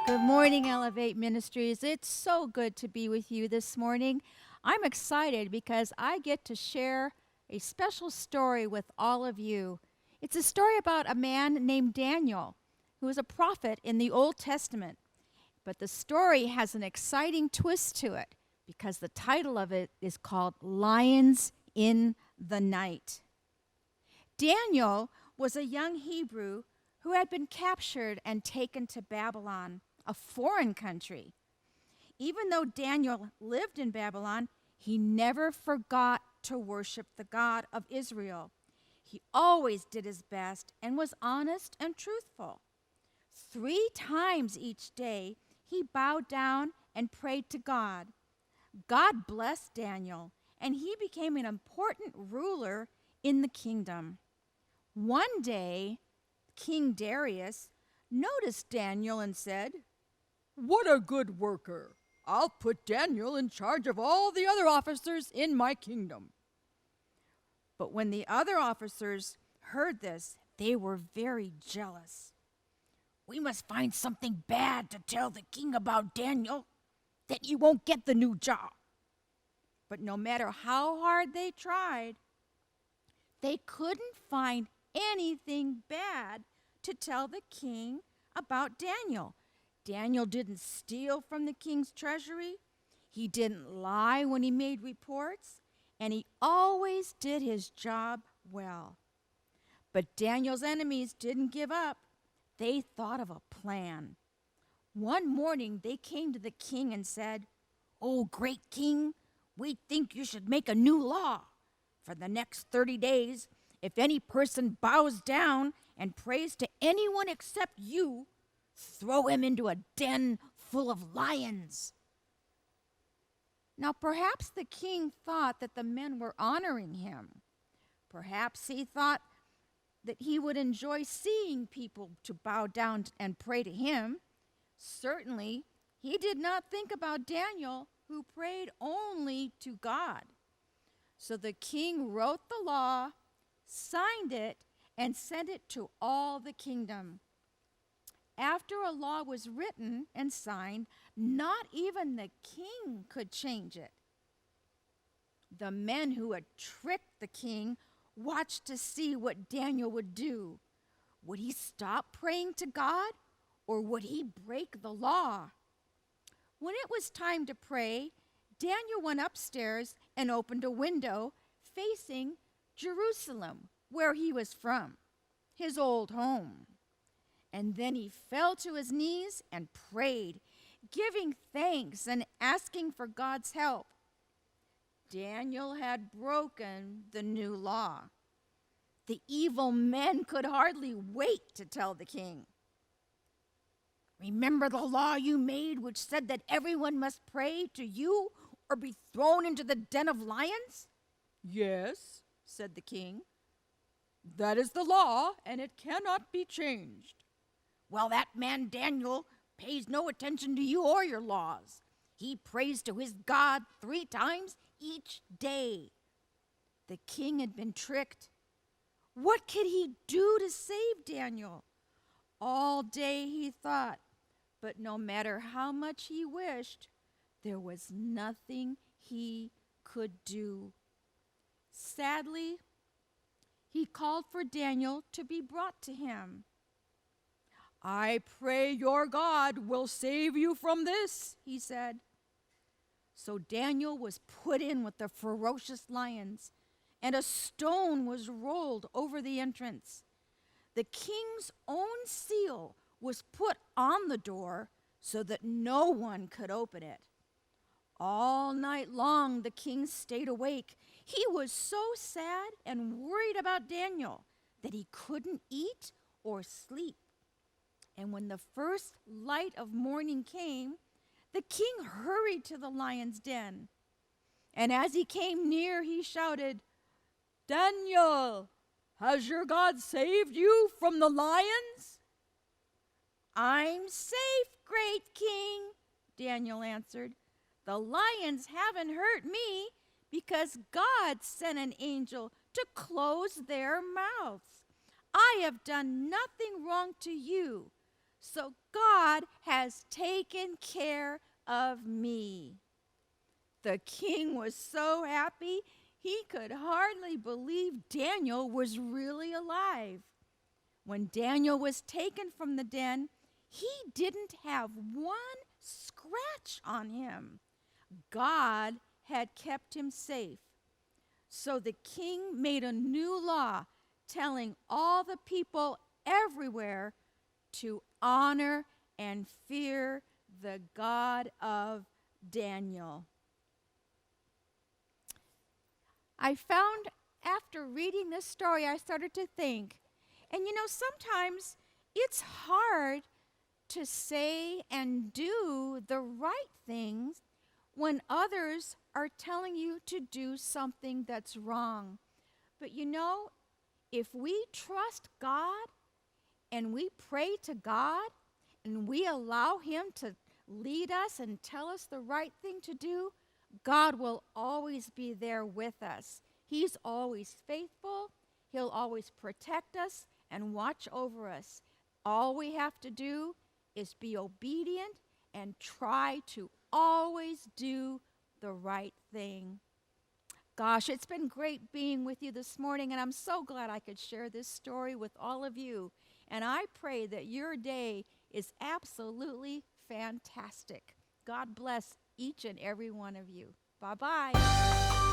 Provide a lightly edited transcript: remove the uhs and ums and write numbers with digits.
Good morning, Elevate Ministries. It's so good to be with you this morning. I'm excited because I get to share a special story with all of you. It's a story about a man named Daniel, who is a prophet in the Old Testament. But the story has an exciting twist to it because the title of it is called Lions in the Night. Daniel was a young Hebrew who had been captured and taken to Babylon, a foreign country. Even though Daniel lived in Babylon, he never forgot to worship the God of Israel. He always did his best and was honest and truthful. 3 times each day, he bowed down and prayed to God. God blessed Daniel, and he became an important ruler in the kingdom. One day, King Darius noticed Daniel and said, "What a good worker! I'll put Daniel in charge of all the other officers in my kingdom." But when the other officers heard this, they were very jealous. "We must find something bad to tell the king about Daniel, that you won't get the new job." But no matter how hard they tried, they couldn't find anything bad to tell the king about Daniel. Daniel didn't steal from the king's treasury. He didn't lie when he made reports, and he always did his job well. But Daniel's enemies didn't give up. They thought of a plan. One morning, they came to the king and said, "Oh, great king, we think you should make a new law. For the next 30 days, if any person bows down and prays to anyone except you, throw him into a den full of lions." Now, perhaps the king thought that the men were honoring him. Perhaps he thought that he would enjoy seeing people to bow down and pray to him. Certainly, he did not think about Daniel, who prayed only to God. So the king wrote the law, signed it, and sent it to all the kingdom. After a law was written and signed, not even the king could change it. The men who had tricked the king watched to see what Daniel would do. Would he stop praying to God, or would he break the law? When it was time to pray, Daniel went upstairs and opened a window facing Jerusalem, where he was from, his old home. And then he fell to his knees and prayed, giving thanks and asking for God's help. Daniel had broken the new law. The evil men could hardly wait to tell the king. "Remember the law you made, which said that everyone must pray to you or be thrown into the den of lions?" "Yes," said the king. "That is the law, and it cannot be changed." "Well, that man Daniel pays no attention to you or your laws. He prays to his God 3 times each day." The king had been tricked. What could he do to save Daniel? All day he thought, but no matter how much he wished, there was nothing he could do. Sadly, he called for Daniel to be brought to him. "I pray your God will save you from this," he said. So Daniel was put in with the ferocious lions, and a stone was rolled over the entrance. The king's own seal was put on the door so that no one could open it. All night long the king stayed awake. He was so sad and worried about Daniel that he couldn't eat or sleep. And when the first light of morning came, the king hurried to the lion's den. And as he came near, he shouted, "Daniel, has your God saved you from the lions?" "I'm safe, great king," Daniel answered. "The lions haven't hurt me because God sent an angel to close their mouths. I have done nothing wrong to you, So God has taken care of me. The king was so happy he could hardly believe Daniel was really alive. When Daniel was taken from the den, he didn't have one scratch on him. God had kept him safe. So the king made a new law telling all the people everywhere to honor and fear the God of Daniel. I found after reading this story, I started to think, and sometimes it's hard to say and do the right things when others are telling you to do something that's wrong. But if we trust God and we pray to God and we allow Him to lead us and tell us the right thing to do, God will always be there with us. He's always faithful. He'll always protect us and watch over us. All we have to do is be obedient and try to always do the right thing. Gosh, it's been great being with you this morning, and I'm so glad I could share this story with all of you. And I pray that your day is absolutely fantastic. God bless each and every one of you. Bye-bye.